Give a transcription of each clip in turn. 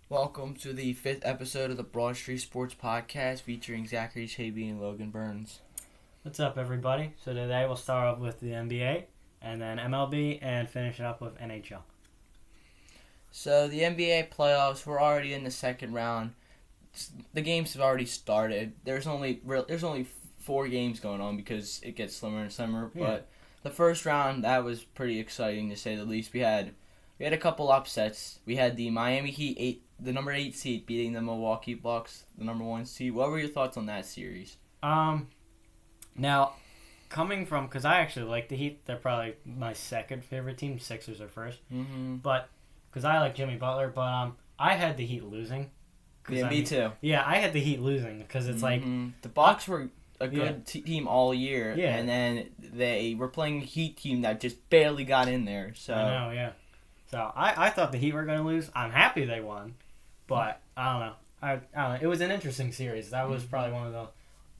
Welcome to the 5th episode of the BroadStreet Sports Podcast featuring Zachary Chabey and Logan Burns. What's up, everybody? So today we'll start off with the NBA, and then MLB, and finish it up with NHL. So the NBA playoffs, we're already in the second round. The games have already started. There's only 4 games going on because it gets slimmer and slimmer. Yeah. But the first round, that was pretty exciting to say the least. We had a couple upsets. We had the Miami Heat, the number 8 seed, beating the Milwaukee Bucks, the number 1 seed. What were your thoughts on that series? Now, coming from, because I actually like the Heat, they're probably my second favorite team. Sixers are first. Mm-hmm. But, because I like Jimmy Butler, but I had the Heat losing. Yeah, me too. Yeah, I had the Heat losing, because it's like... The Bucks were a good team all year, Yeah. and then they were playing a Heat team that just barely got in there. So I know, yeah. So, I thought the Heat were going to lose. I'm happy they won, but I don't know. I don't know. It was an interesting series. That was probably one of the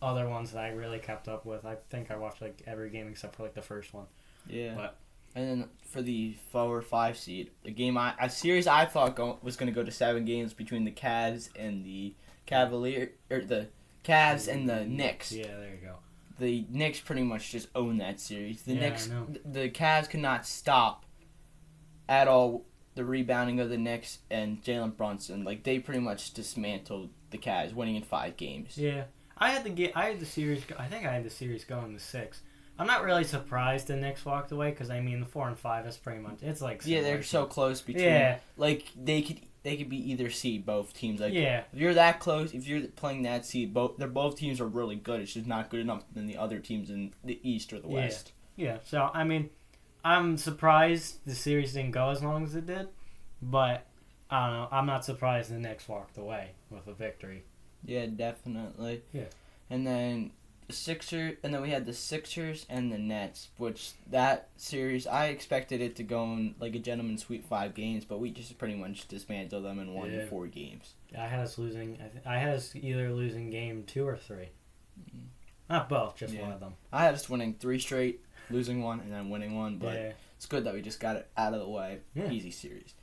other ones that I really kept up with. I think I watched like every game except for like the first one. Yeah. But and then for the 4 or 5 seed, a series I thought was going to go to 7 games between the Cavs and the the Cavs and the Knicks. Yeah, there you go. The Knicks pretty much just owned that series. I know. The Cavs could not stop at all the rebounding of the Knicks and Jalen Brunson. Like, they pretty much dismantled the Cavs, winning in 5 games. Yeah, I had the series. I think I had the series going to 6. I'm not really surprised the Knicks walked away because I mean the 4 and 5 is pretty much it's Yeah, they're so close between. Yeah, like they could be either seed, both teams. Like, yeah, if you're that close, if you're playing that seed, both teams are really good. It's just not good enough than the other teams in the East or the West. Yeah. So I mean, I'm surprised the series didn't go as long as it did, but I don't know. I'm not surprised the Knicks walked away with a victory. Yeah, definitely. Yeah. And then we had the Sixers and the Nets, which that series I expected it to go in like a gentleman's sweep 5 games, but we just pretty much dismantled them and won 4 games. I had us losing. I had us either losing game 2 or 3. Mm-hmm. Not both, just one of them. I had us winning 3 straight, losing 1, and then winning 1, but it's good that we just got it out of the way. Yeah. Easy series.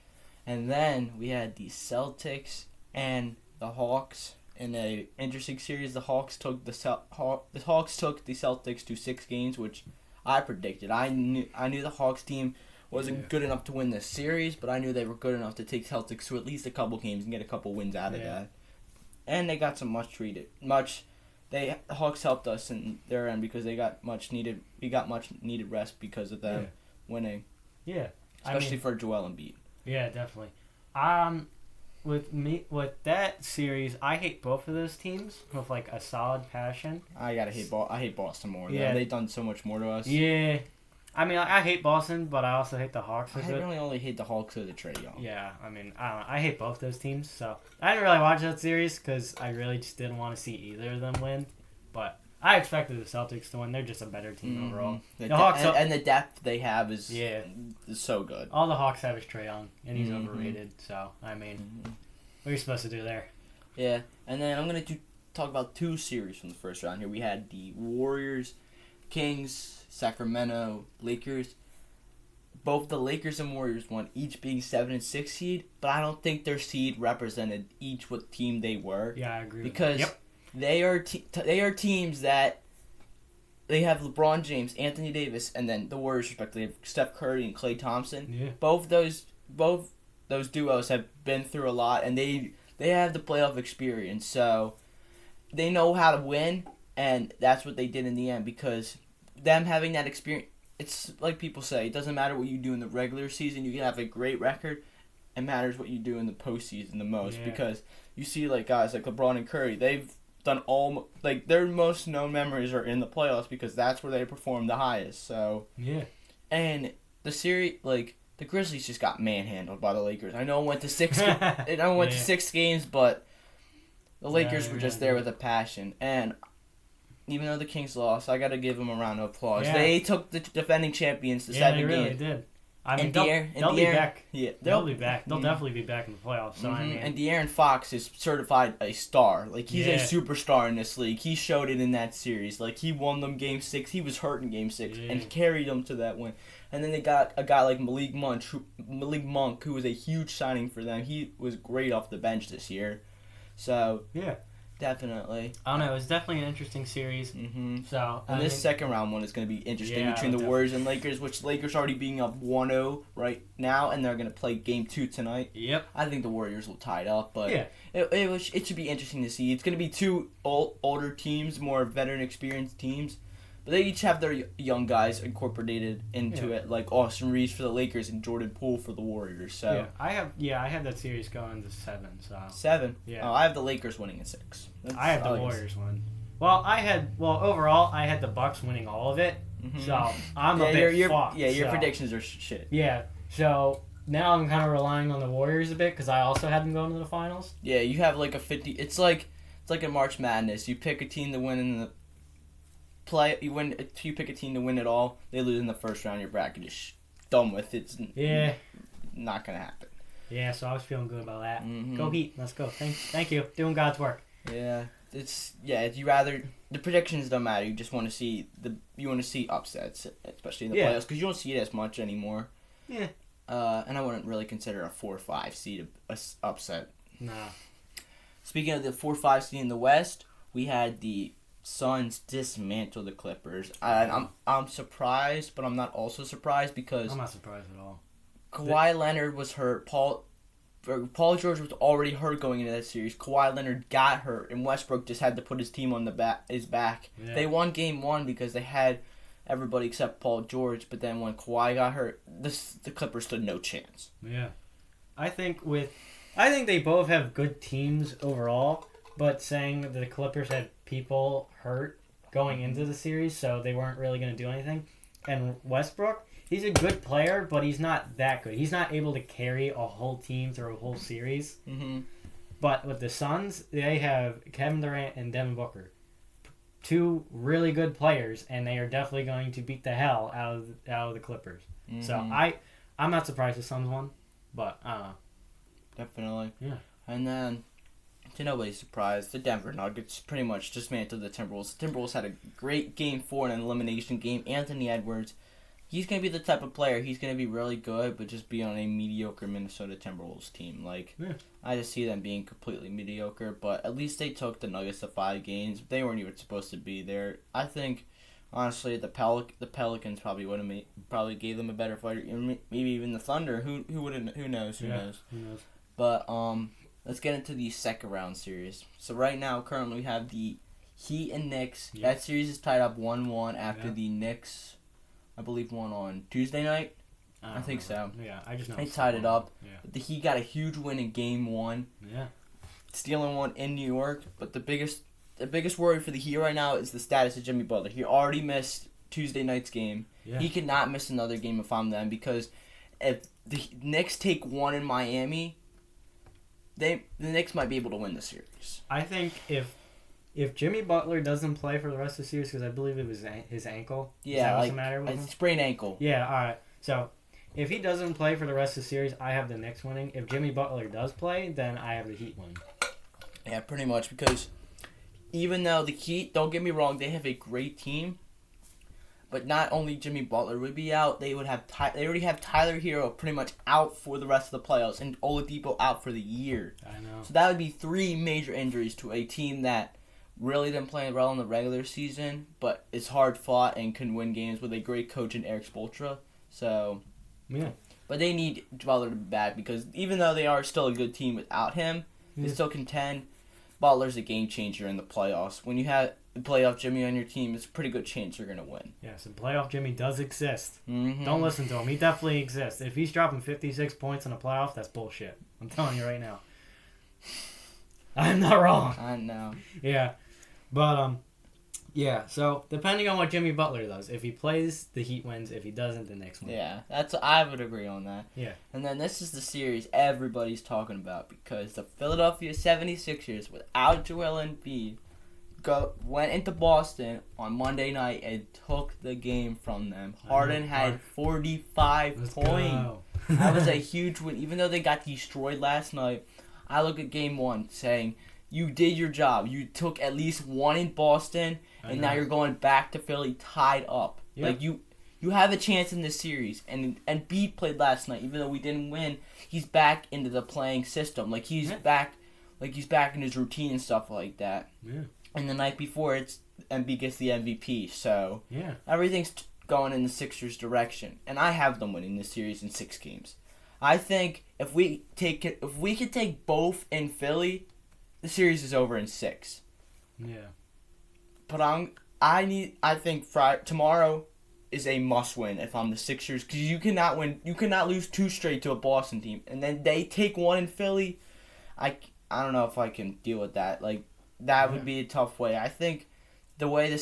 And then we had the Celtics and the Hawks in an interesting series. The Hawks took the Celtics to 6 games, which I predicted. I knew the Hawks team wasn't good enough to win this series, but I knew they were good enough to take Celtics to at least a couple games and get a couple wins out of that. And they got some the Hawks helped us in their end because we got much needed rest because of them winning. Yeah. Especially for Joel Embiid. Yeah, definitely. With that series, I hate both of those teams with like a solid passion. I hate Boston more. Yeah. They've done so much more to us. Yeah. I mean, I hate Boston, but I also hate the Hawks. I really only hate the Hawks or the Trae Young. Yeah, I mean, I don't know. I hate both those teams, so I didn't really watch that series because I really just didn't want to see either of them win. But I expected the Celtics to win. They're just a better team overall. The Hawks and the depth they have is so good. All the Hawks have is Trae Young, and he's overrated. So I mean, what are you supposed to do there? Yeah, and then I'm gonna talk about 2 series from the first round here. We had the Warriors, Kings, Sacramento, Lakers. Both the Lakers and Warriors won, each being 7 and 6 seed, but I don't think their seed represented each what team they were. Yeah, I agree. Because they are teams that they have LeBron James, Anthony Davis, and then the Warriors respectively have Steph Curry and Klay Thompson. Yeah. Both those duos have been through a lot, and they have the playoff experience, so they know how to win, and that's what they did in the end because them having that experience, it's like people say, it doesn't matter what you do in the regular season. You can have a great record. It matters what you do in the postseason the most because you see like guys like LeBron and Curry, they've done their most known memories are in the playoffs because that's where they perform the highest. So and the series the Grizzlies just got manhandled by the Lakers. I know it went to 6 to 6 games, but the Lakers were just there with a passion. And even though the Kings lost, I got to give them a round of applause. Yeah. They took the defending champions to 7 games. They really did. I mean, And they'll be back. Yeah, They'll be back. They'll definitely be back in the playoffs. So I mean, and De'Aaron Fox is certified a star. Like, he's a superstar in this league. He showed it in that series. Like, he won them Game 6. He was hurt in Game 6 and carried them to that win. And then they got a guy like Malik Monk, who was a huge signing for them. He was great off the bench this year. So, yeah. Definitely. I don't know. It was definitely an interesting series. Mm-hmm. So, and this second round one is going to be interesting between the Warriors and Lakers, which Lakers already being up 1-0 right now, and they're going to play Game 2 tonight. Yep. I think the Warriors will tie it up, but it should be interesting to see. It's going to be two older teams, more veteran experienced teams. But they each have their young guys incorporated into it, like Austin Reeves for the Lakers and Jordan Poole for the Warriors. So I have that series going to 7. So 7. Yeah. Oh, I have the Lakers winning in 6. I have the Warriors win. Overall I had the Bucks winning all of it. Mm-hmm. So I'm a bit fucked. Yeah, your predictions are shit. Yeah. So now I'm kind of relying on the Warriors a bit because I also had them going to the finals. Yeah, you have like a 50. It's like a March Madness. You pick a team to win in the you pick a team to win it all, they lose in the first round, your bracket is done with. It's not gonna happen. Yeah, so I was feeling good about that. Mm-hmm. Go Heat, let's go. Thank you. Doing God's work. Yeah. You rather the predictions don't matter. You just want to see upsets, especially in the playoffs, because you don't see it as much anymore. Yeah. And I wouldn't really consider a 4 or 5 seed a upset. Nah. Speaking of the 4 or 5 seed in the West, we had the Suns dismantle the Clippers. And I'm surprised, but I'm not also surprised because I'm not surprised at all. Kawhi Leonard was hurt. Paul George was already hurt going into that series. Kawhi Leonard got hurt, and Westbrook just had to put his team on his back. Yeah. They won Game 1 because they had everybody except Paul George. But then when Kawhi got hurt, the Clippers stood no chance. Yeah, I think they both have good teams overall. But saying that the Clippers had people hurt going into the series, so they weren't really going to do anything. And Westbrook, he's a good player, but he's not that good. He's not able to carry a whole team through a whole series. Mm-hmm. But with the Suns, they have Kevin Durant and Devin Booker. 2 really good players, and they are definitely going to beat the hell out of the Clippers. Mm-hmm. So I'm not surprised the Suns won, but I don't know. Definitely. Yeah. And then, to nobody's surprise, the Denver Nuggets pretty much dismantled the Timberwolves. The Timberwolves had a great Game 4 in an elimination game. Anthony Edwards, he's going to be the type of player, he's going to be really good, but just be on a mediocre Minnesota Timberwolves team. I just see them being completely mediocre, but at least they took the Nuggets to 5 games. They weren't even supposed to be there. I think, honestly, the Pelicans probably gave them a better fight. Maybe even the Thunder. Who knows? Who knows? But, let's get into the second round series. So right now, currently, we have the Heat and Knicks. Yep. That series is tied up 1-1 after the Knicks, I believe, won on Tuesday night. I think so. Yeah, I just know. They tied it up. Yeah. The Heat got a huge win in Game 1. Yeah. Stealing one in New York. But the biggest worry for the Heat right now is the status of Jimmy Butler. He already missed Tuesday night's game. Yeah. He could not miss another game if I'm them, because if the Knicks take 1 in Miami, the Knicks might be able to win the series. I think if Jimmy Butler doesn't play for the rest of the series, because I believe it was his ankle. Yeah, what's the matter with him? Sprained ankle. Yeah, all right. So if he doesn't play for the rest of the series, I have the Knicks winning. If Jimmy Butler does play, then I have the Heat winning. Yeah, pretty much, because even though the Heat, don't get me wrong, they have a great team, but not only Jimmy Butler would be out, they already have Tyler Hero pretty much out for the rest of the playoffs, and Oladipo out for the year. I know. So that would be 3 major injuries to a team that really didn't play well in the regular season, but is hard fought and can win games with a great coach in Eric Spoelstra. So, yeah. But they need Butler to be back, because even though they are still a good team without him, they still contend. Butler's a game changer in the playoffs. When you have playoff Jimmy on your team, it's a pretty good chance you're going to win. Yes, and playoff Jimmy does exist. Mm-hmm. Don't listen to him. He definitely exists. If he's dropping 56 points in a playoff, that's bullshit. I'm telling you right now. I'm not wrong. I know. Yeah. But, yeah, so depending on what Jimmy Butler does, if he plays, the Heat wins. If he doesn't, the Knicks win. Yeah, I would agree on that. Yeah. And then this is the series everybody's talking about, because the Philadelphia 76ers, without Joel Embiid, went into Boston on Monday night and took the game from them. Harden had 45 points. That was a huge win. Even though they got destroyed last night, I look at game 1 saying, you did your job. You took at least one in Boston, and now you're going back to Philly tied up. Yep. Like, you have a chance in this series. And Embiid played last night. Even though we didn't win, he's back into the playing system. Like, he's back in his routine and stuff like that. Yeah. And the night before, Embiid gets the MVP. So everything's going in the Sixers' direction, and I have them winning this series in 6 games. I think if we could take both in Philly, the series is over in 6. Yeah. But I think tomorrow is a must win if I'm the Sixers, because you cannot lose 2 straight to a Boston team, and then they take 1 in Philly. I don't know if I can deal with that. Like, that would be a tough way. I think the way the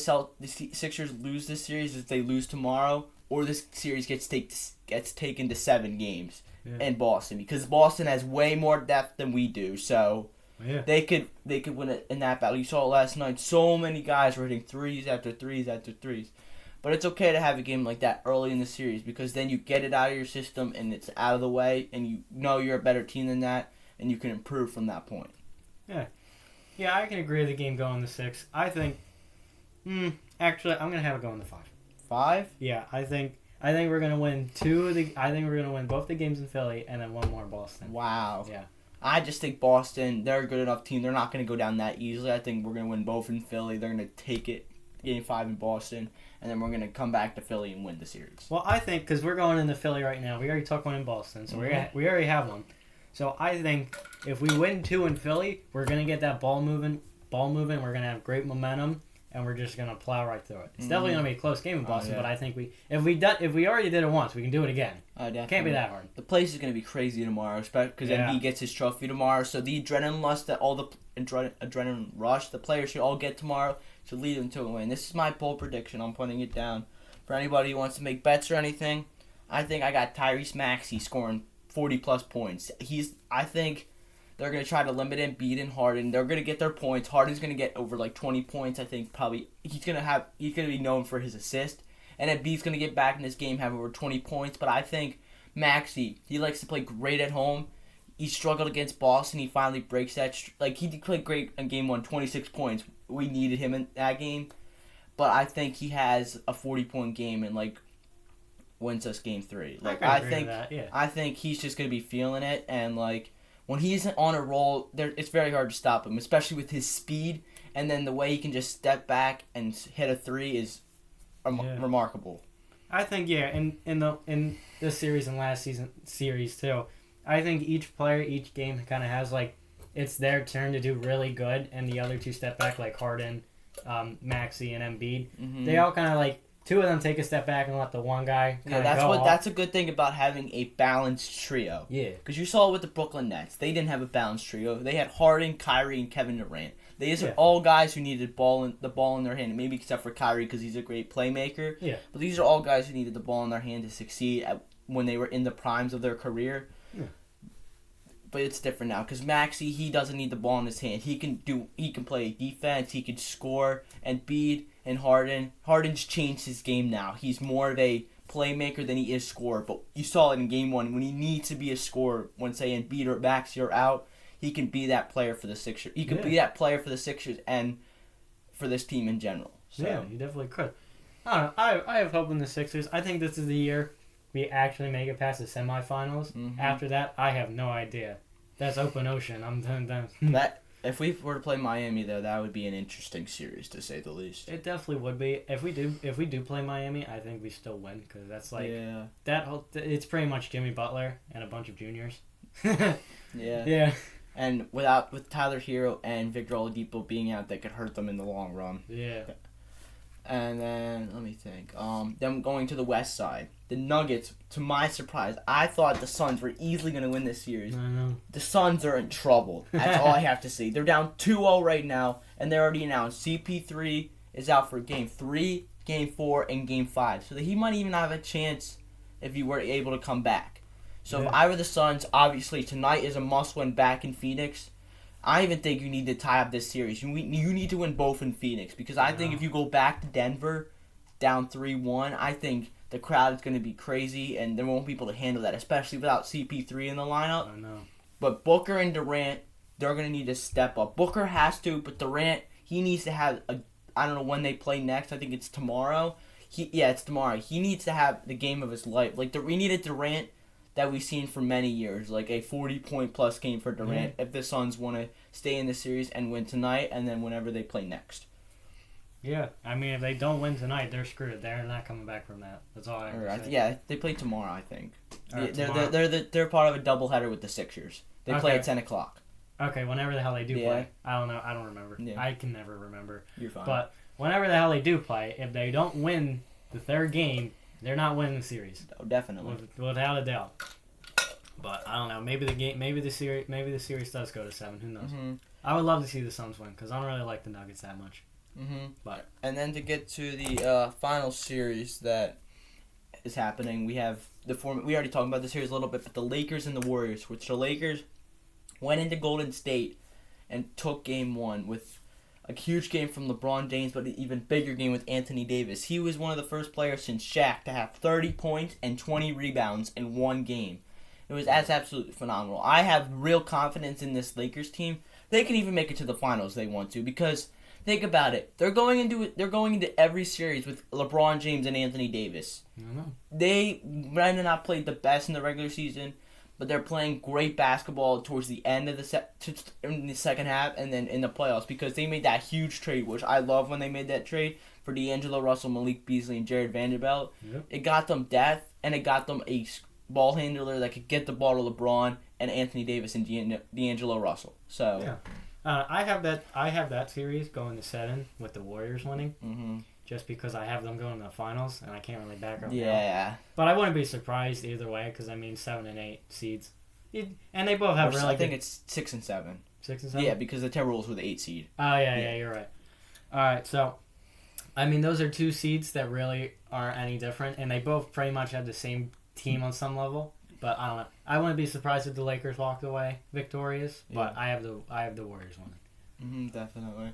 Sixers lose this series is they lose tomorrow, or this series gets taken to 7 games in Boston, because Boston has way more depth than we do. So they could win it in that battle. You saw it last night. So many guys were hitting threes after threes after threes. But it's okay to have a game like that early in the series, because then you get it out of your system and it's out of the way, and you know you're a better team than that, and you can improve from that point. Yeah. Yeah, I can agree with the game going to 6. I think, actually, I'm gonna have it going to 5. 5? Yeah, I think we're gonna win I think we're gonna win both the games in Philly and then one more in Boston. Wow. Yeah. I just think Boston, they're a good enough team. They're not gonna go down that easily. I think we're gonna win both in Philly. They're gonna take it game 5 in Boston, and then we're gonna come back to Philly and win the series. Well, I think because we're going into Philly right now, we already took one in Boston, so we already have one. So I think if we win 2 in Philly, we're gonna get that ball moving. We're gonna have great momentum, and we're just gonna plow right through it. It's definitely gonna be a close game in Boston, but I think if we already did it once, we can do it again. Can't be that hard. The place is gonna be crazy tomorrow, especially because Embiid gets his trophy tomorrow. So the adrenaline rush the players should all get tomorrow should lead them to a win. This is my bold prediction. I'm putting it down for anybody who wants to make bets or anything. I think I got Tyrese Maxey scoring 40+ points. I think they're going to try to limit Embiid and Harden. They're going to get their points. Harden's going to get over like 20 points. I think probably he's going to be known for his assist. And Embiid's going to get back in this game, have over 20 points. But I think Maxey, he likes to play great at home. He struggled against Boston. He finally breaks that. He played great in game 1, 26 points. We needed him in that game. But I think he has a 40-point game and wins us game 3. I think he's just gonna be feeling it, and when he's on a roll, it's very hard to stop him, especially with his speed, and then the way he can just step back and hit a 3 is remarkable. I think in this series and last series too, I think each player, each game kind of has it's their turn to do really good, and the other 2 step back, like Harden, Maxey, and Embiid. Mm-hmm. They all kind of 2 of them take a step back and let the one guy that's a good thing about having a balanced trio. Yeah. Because you saw it with the Brooklyn Nets. They didn't have a balanced trio. They had Harden, Kyrie, and Kevin Durant. These are all guys who needed the ball in their hand, maybe except for Kyrie because he's a great playmaker. Yeah. But these are all guys who needed the ball in their hand to succeed when they were in the primes of their career. Yeah. But it's different now because Maxey, he doesn't need the ball in his hand. He can play defense. He can score. And Embiid and Harden's changed his game now. He's more of a playmaker than he is scorer. But you saw it in game 1 when he needs to be a scorer. When say Embiid or Maxey are out, he can be that player for the Sixers. He can be that player for the Sixers and for this team in general. So. Yeah, he definitely could. I don't know. I have hope in the Sixers. I think this is the year we actually make it past the semifinals. Mm-hmm. After that, I have no idea. That's open ocean. I'm done. If we were to play Miami, though, that would be an interesting series, to say the least. It definitely would be. If we do play Miami, I think we still win, because that's it's pretty much Jimmy Butler and a bunch of juniors. Yeah. And with Tyler Hero and Victor Oladipo being out, that could hurt them in the long run. Yeah. And then, let me think. Them going to the West side. The Nuggets, to my surprise, I thought the Suns were easily going to win this series. I know. The Suns are in trouble. That's all I have to say. They're down 2-0 right now, and they're already announced CP3 is out for Game 3, Game 4, and Game 5. So he might even have a chance if he were able to come back. So if I were the Suns, obviously tonight is a must-win back in Phoenix. I even think you need to tie up this series. You need to win both in Phoenix because I think if you go back to Denver down 3-1, I think the crowd is going to be crazy and there won't be able to handle that, especially without CP3 in the lineup. I know. But Booker and Durant, they're going to need to step up. Booker has to, but Durant, he needs to have I don't know when they play next. I think it's tomorrow. It's tomorrow. He needs to have the game of his life. Like, we need a Durant that we've seen for many years, like a 40-point-plus game for Durant if the Suns want to stay in the series and win tonight and then whenever they play next. Yeah, I mean, if they don't win tonight, they're screwed. They're not coming back from that. That's all I have to say. Yeah, they play tomorrow, I think. Tomorrow. They're part of a doubleheader with the Sixers. They play at 10 o'clock. Okay, whenever the hell they do play. I don't know. I don't remember. Yeah. I can never remember. You're fine. But whenever the hell they do play, if they don't win the third game, they're not winning the series. Oh, definitely. Without a doubt. But I don't know. Maybe the series does go to 7. Who knows? Mm-hmm. I would love to see the Suns win because I don't really like the Nuggets that much. Mm-hmm. But and then to get to the final series that is happening, we have the form. We already talked about the series a little bit, but the Lakers and the Warriors, which the Lakers went into Golden State and took Game 1 with a huge game from LeBron James, but an even bigger game with Anthony Davis. He was one of the first players since Shaq to have 30 points and 20 rebounds in one game. That's absolutely phenomenal. I have real confidence in this Lakers team. They can even make it to the finals if they want to because think about it. They're going into every series with LeBron James and Anthony Davis. I don't know. They might have not played the best in the regular season, but they're playing great basketball towards the end of in the second half and then in the playoffs because they made that huge trade, which I love when they made that trade for D'Angelo Russell, Malik Beasley, and Jared Vanderbilt. Yep. It got them depth and it got them a ball handler that could get the ball to LeBron and Anthony Davis and D'Angelo Russell. So yeah. I have that series going to 7 with the Warriors winning. Mm-hmm. Just because I have them going to the finals and I can't really back up. Yeah. Now. But I wouldn't be surprised either way because I mean 7 and 8 seeds, and they both have really. I think it's 6 and 7. 6 and 7. Yeah, because the Timberwolves were the 8 seed. Oh yeah, you're right. All right, so I mean those are 2 seeds that really aren't any different, and they both pretty much have the same team on some level. But I don't know. I wouldn't be surprised if the Lakers walked away victorious. But I have the Warriors winning. Definitely.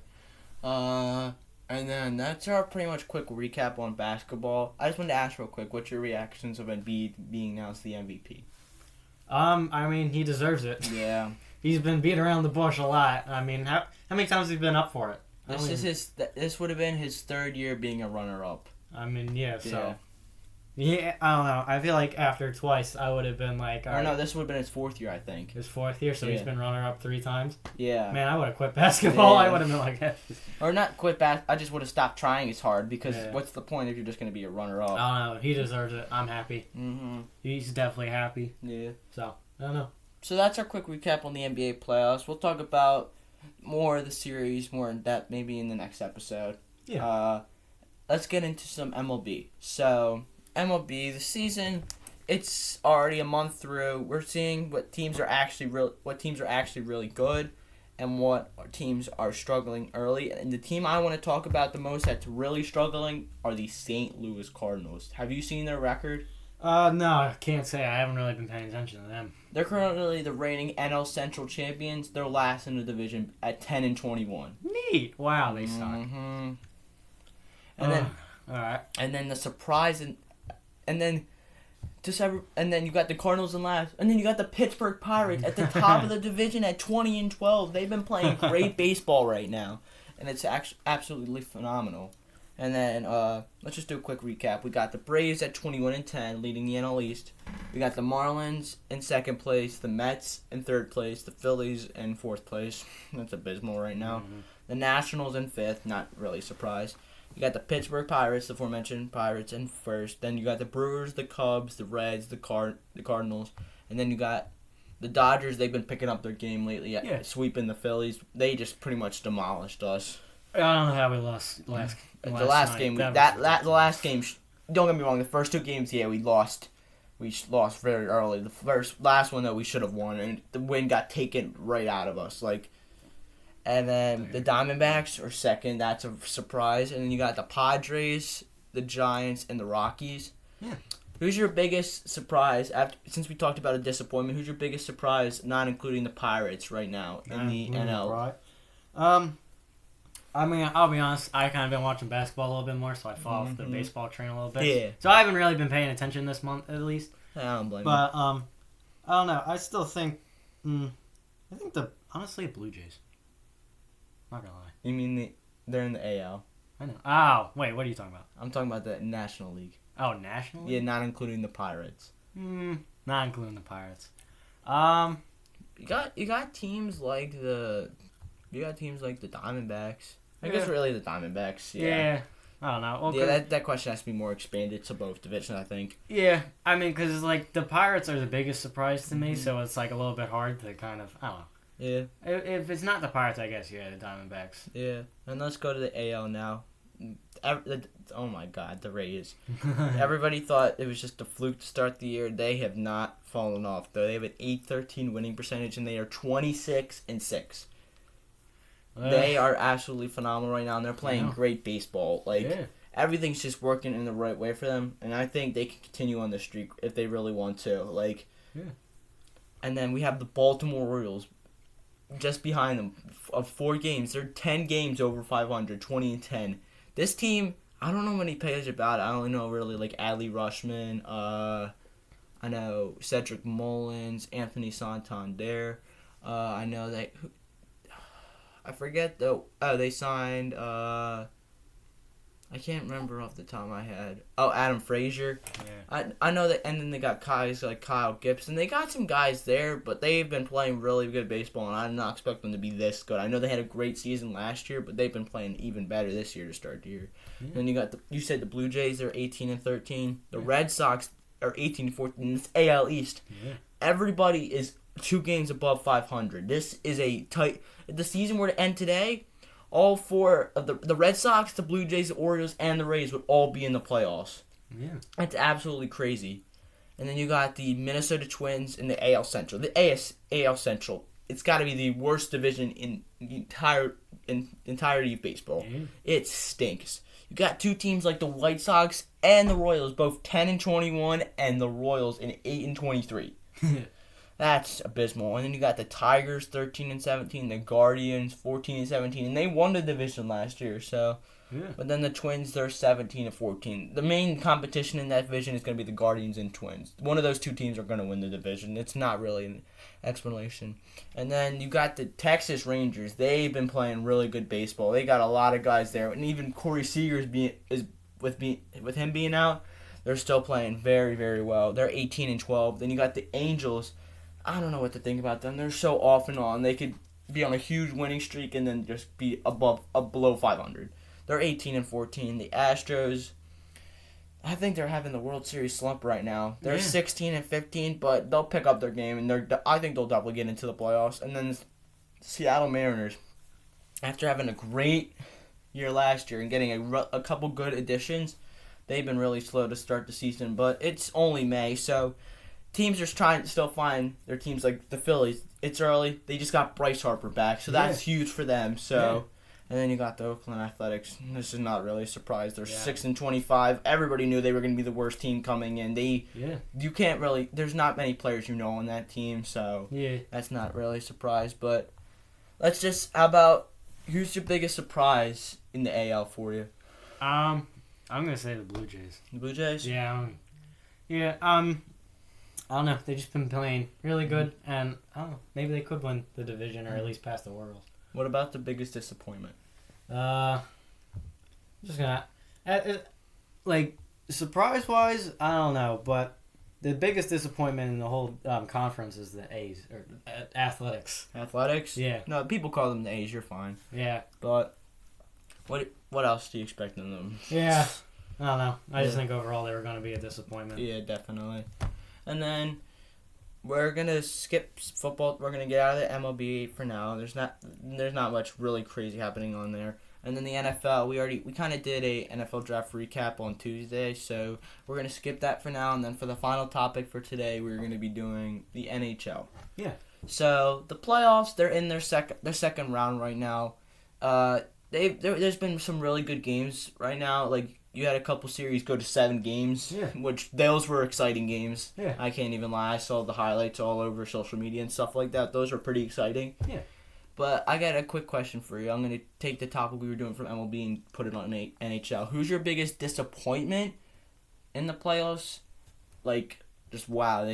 And then that's our pretty much quick recap on basketball. I just wanted to ask real quick, what's your reactions of Embiid being announced the MVP? I mean he deserves it. Yeah. He's been beat around the bush a lot. I mean, how many times has he been up for it? This would have been his 3rd year being a runner-up. I mean, so. Yeah, I don't know. I feel like after twice, I would have been like... No, this would have been his 4th year, I think. His 4th year, so he's been runner-up 3 times? Yeah. Man, I would have quit basketball. Yeah. I would have been like... Or not quit I just would have stopped trying as hard because what's the point if you're just going to be a runner-up? I don't know. He deserves it. I'm happy. Mm-hmm. He's definitely happy. Yeah. So, I don't know. So that's our quick recap on the NBA playoffs. We'll talk about more of the series, more in depth, maybe in the next episode. Yeah. Let's get into some MLB. So... MLB, the season, it's already a month through. We're seeing what teams are actually really good and what teams are struggling early. And the team I want to talk about the most that's really struggling are the St. Louis Cardinals. Have you seen their record? No, I can't say. I haven't really been paying attention to them. They're currently the reigning NL Central champions. They're last in the division at 10-21. Neat. Wow, they suck. Mm-hmm. And then, all right. And then the surprise and then you got the Cardinals in last, and then you got the Pittsburgh Pirates at the top of the division at 20-12. They've been playing great baseball right now, and it's absolutely phenomenal. And then let's just do a quick recap. We got the Braves at 21-10, leading the NL East. We got the Marlins in 2nd place, the Mets in 3rd place, the Phillies in 4th place. That's abysmal right now. Mm-hmm. The Nationals in 5th, not really surprised. You got the Pittsburgh Pirates, the aforementioned Pirates, in 1st. Then you got the Brewers, the Cubs, the Reds, the Cardinals. And then you got the Dodgers. They've been picking up their game lately, sweeping the Phillies. They just pretty much demolished us. I don't know how we lost the last game. The last game. Don't get me wrong. The first 2 games, we lost. We lost very early. The last one though, we should have won, and the win got taken right out of us. And then the Diamondbacks are 2nd. That's a surprise. And then you got the Padres, the Giants, and the Rockies. Yeah. Who's your biggest surprise since we talked about a disappointment? Who's your biggest surprise, not including the Pirates right now in the NL? Right. I mean, I'll be honest. I kind of been watching basketball a little bit more, so I fall off the baseball train a little bit. Yeah. So I haven't really been paying attention this month, at least. I don't blame you. But I don't know. I still think. I think honestly Blue Jays. Not gonna lie. You mean they're in the AL? I know. Oh, wait. What are you talking about? I'm talking about the National League. Oh, National League? Yeah, not including the Pirates. Not including the Pirates. You got teams like the Diamondbacks. I guess really the Diamondbacks. Yeah. I don't know. Well, yeah, that question has to be more expanded to both divisions, I think. Yeah, I mean, because like the Pirates are the biggest surprise to me, so it's like a little bit hard to kind of, I don't know. Yeah. If it's not the Pirates, I guess, yeah, the Diamondbacks. Yeah, and let's go to the AL now. Oh my God, the Rays. Everybody thought it was just a fluke to start the year. They have not fallen off, though. They have an .813 winning percentage, and they are 26-6. They are absolutely phenomenal right now, and they're playing great baseball. Everything's just working in the right way for them, and I think they can continue on the streak if they really want to. And then we have the Baltimore Orioles just behind them of 4 games. They're 10 games over 500, 20-10. This team, I don't know many players about it. I only know really like Adley Rutschman. I know Cedric Mullins, Anthony Santander. I know that. I forget though. Oh, they signed. I can't remember off the top of my head. Oh, Adam Frazier. Yeah. I know that, and then they got guys like Kyle Gibson. They got some guys there, but they've been playing really good baseball, and I did not expect them to be this good. I know they had a great season last year, but they've been playing even better this year to start the year. Yeah. Then you said the Blue Jays, they're 18-13. The Red Sox are 18-14. It's AL East. Yeah. Everybody is 2 games above 500. This is a tight. If the season were to end today, all 4 of the Red Sox, the Blue Jays, the Orioles, and the Rays would all be in the playoffs. Yeah. It's absolutely crazy. And then you got the Minnesota Twins in the AL Central. The AL Central, it's got to be the worst division in the entirety of baseball. Yeah. It stinks. You got 2 teams like the White Sox and the Royals, both 10-21, and the Royals in 8-23. That's abysmal. And then you got the Tigers 13-17, the Guardians 14-17, and they won the division last year. So, yeah. But then the Twins, they're 17-14. The main competition in that division is going to be the Guardians and Twins. One of those 2 teams are going to win the division. It's not really an explanation. And then you got the Texas Rangers. They've been playing really good baseball. They got a lot of guys there, and even Corey Seager with him being out, they're still playing very, very well. They're 18-12. Then you got the Angels. I don't know what to think about them. They're so off and on. They could be on a huge winning streak and then just be below 500. They're 18-14. The Astros, I think they're having the World Series slump right now. They're 16-15, but they'll pick up their game, and I think they'll definitely get into the playoffs. And then the Seattle Mariners, after having a great year last year and getting a couple good additions, they've been really slow to start the season. But it's only May, so teams are trying to still find their teams like the Phillies. It's early. They just got Bryce Harper back, so that's huge for them. So, and then you got the Oakland Athletics. This is not really a surprise. They're 6-25. Everybody knew they were going to be the worst team coming in. You can't really. There's not many players on that team, so that's not really a surprise. But let's just. How about who's your biggest surprise in the AL for you? I'm gonna say the Blue Jays. The Blue Jays? Yeah. I don't know. They've just been playing really good, and I don't know. Maybe they could win the division or at least pass the Orioles. What about the biggest disappointment? I'm just gonna surprise-wise, I don't know, but the biggest disappointment in the whole conference is the A's or Athletics. Athletics? Yeah. No, people call them the A's. You're fine. Yeah. But what else do you expect in them? Yeah. I don't know. I just think overall they were going to be a disappointment. Yeah, definitely. And then we're gonna skip football. We're gonna get out of the MLB for now. There's not much really crazy happening on there. And then the NFL, we kind of did a NFL draft recap on Tuesday, so we're gonna skip that for now. And then for the final topic for today, we're gonna be doing the NHL. Yeah. So the playoffs, they're in their second round right now. There's been some really good games right now. Like you had a couple series go to 7 games, which those were exciting games. Yeah. I can't even lie. I saw the highlights all over social media and stuff like that. Those were pretty exciting. Yeah. But I got a quick question for you. I'm going to take the topic we were doing from MLB and put it on NHL. Who's your biggest disappointment in the playoffs? Like, just wow,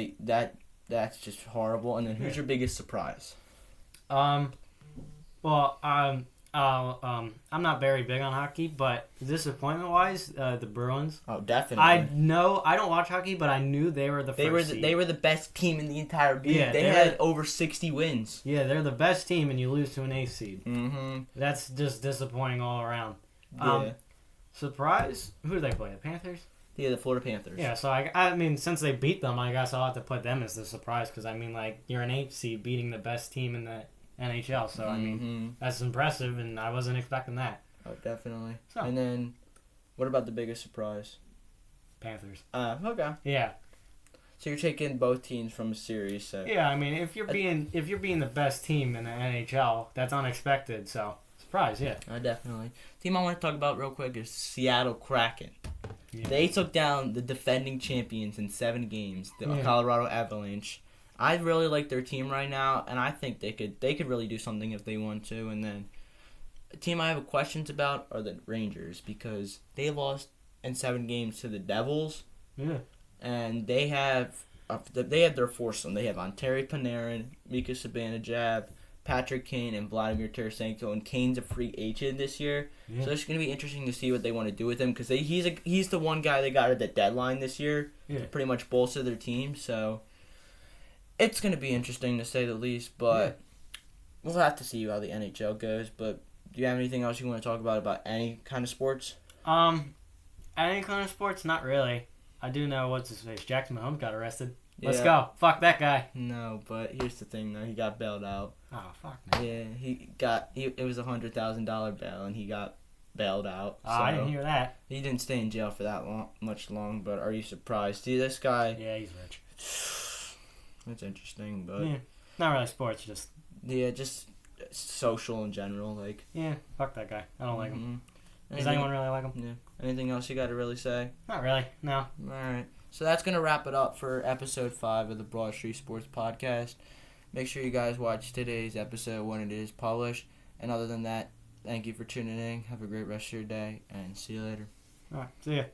that's just horrible. And then who's your biggest surprise? Well, I'm not very big on hockey, but disappointment-wise, the Bruins. Oh, definitely. I don't watch hockey, but I knew they were the first seed. They were the best team in the entire league. Yeah, they had over 60 wins. Yeah, they're the best team, and you lose to an 8th seed. Mm-hmm. That's just disappointing all around. Yeah. Surprise? Who do they play? The Panthers? Yeah, the Florida Panthers. Yeah, so I mean, since they beat them, I guess I'll have to put them as the surprise because, I mean, like, you're an 8th seed beating the best team in the NHL, so, I mean, that's impressive, and I wasn't expecting that. Oh, definitely. So. And then, what about the biggest surprise? Panthers. Okay. Yeah. So you're taking both teams from a series, so. Yeah, I mean, if you're being the best team in the NHL, that's unexpected, so, surprise, yeah. Definitely. Team I want to talk about real quick is Seattle Kraken. Yeah. They took down the defending champions in 7 games, the Colorado Avalanche. I really like their team right now, and I think they could really do something if they want to. And then a team I have questions about are the Rangers because they lost in 7 games to the Devils. Yeah. And they have their foursome. They have Ontario Panarin, Mika Zibanejad, Patrick Kane, and Vladimir Tarasenko. And Kane's a free agent this year, so it's going to be interesting to see what they want to do with him because he's the one guy they got at the deadline this year to pretty much bolster their team. So it's going to be interesting to say the least, but we'll have to see how the NHL goes. But do you have anything else you want to talk about any kind of sports? Any kind of sports? Not really. I do know what's his face. Jackson Mahomes got arrested. Yeah. Let's go. Fuck that guy. No, but here's the thing though. He got bailed out. Oh, fuck man. Yeah, it was $100,000 bail, and he got bailed out. Oh, I didn't hear that. He didn't stay in jail for that much long, but are you surprised? See, this guy... Yeah, he's rich. That's interesting, but... Yeah, not really sports, just... Yeah, just social in general, like... Yeah, fuck that guy. I don't like him. Anything, Does anyone really like him? Yeah. Anything else you got to really say? Not really, no. Alright, so that's going to wrap it up for episode 5 of the BroadStreet Sports Podcast. Make sure you guys watch today's episode when it is published. And other than that, thank you for tuning in. Have a great rest of your day, and see you later. Alright, see ya.